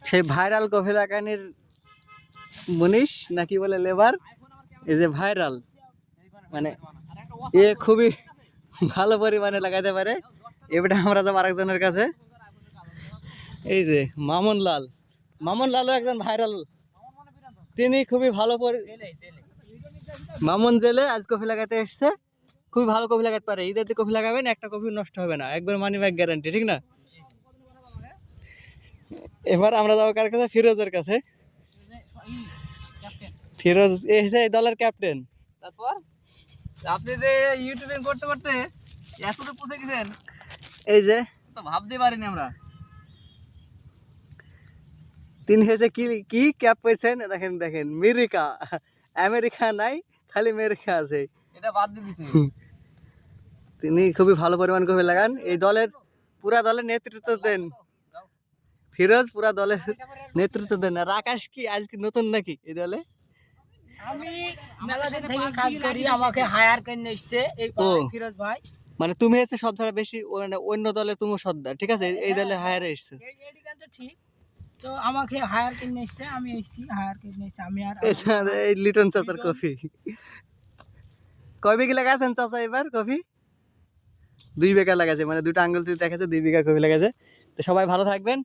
সেই viral coffee লাগানির মুনিশ নাকি বলে লেবার, এই যে ভাইরাল মানে এ খুবই ভালো পরিমাণে লাগাইতে পারে। এবারে আমরা যাবো আরেকজনের কাছে, এই যে মামুন লাল। মামুন লালও একজন ভাইরাল, তিনি খুবই ভালো মামুন জেলে আজ কফি লাগাতে এসছে, খুবই ভালো কফি লাগাতে পারে। ঈদের কফি লাগাবেন, একটা কফি নষ্ট হবে না, একবার মানি ব্যাগ গ্যারান্টি, ঠিক না? এবার আমরা যাবো কার কাছে? ফিরোজের কাছে। ফিরোজ এসে এই দলের ক্যাপ্টেন। তারপর আপনি যে ইউটিউবিং করতে করতে এতটা পৌঁছে গেছেন, এই যে তো ভাবতে পারিনি আমরা। তিনি হয়েছে কি কি ক্যাপ পেয়েছেন, দেখেন দেখেন, মিরিকা। আমেরিকা নাই, খালি আমেরিকা আছে। এটা বাদ দিয়ে দিছে। তিনি খুবই ভালো পরিমাণ কফি লাগান, এই দলের পুরা দলের নেতৃত্ব দেন ফিরোজ, পুরা দলের নেতৃত্ব দেন। আর আকাশ কি আজকে নতুন নাকি এই দলে? আমি মেলা দিন থেকে কাজ করি, আমাকে হায়ার করে এসেছে এই ফিরোজ ভাই। মানে তুমি হচ্ছে সব থেকে বেশি, মানে অন্য দলে তুমি সর্দার, ঠিক আছে? এই দলে হায়ারে এসছো, তো ঠিক। তো আমাকে হায়ার করে এসেছে, আমি এসেছি হায়ার করে এসেছি। আমি আর এই লিটন চাচার কফি কয় বিঘা লাগাছেন চাচা এবার কফি? 2 বিঘা লাগাছে, মানে দুটো আঙ্গুল তুই দেখাচ্ছে 2 বিঘা কফি লাগাছে। তো সবাই ভালো থাকবেন।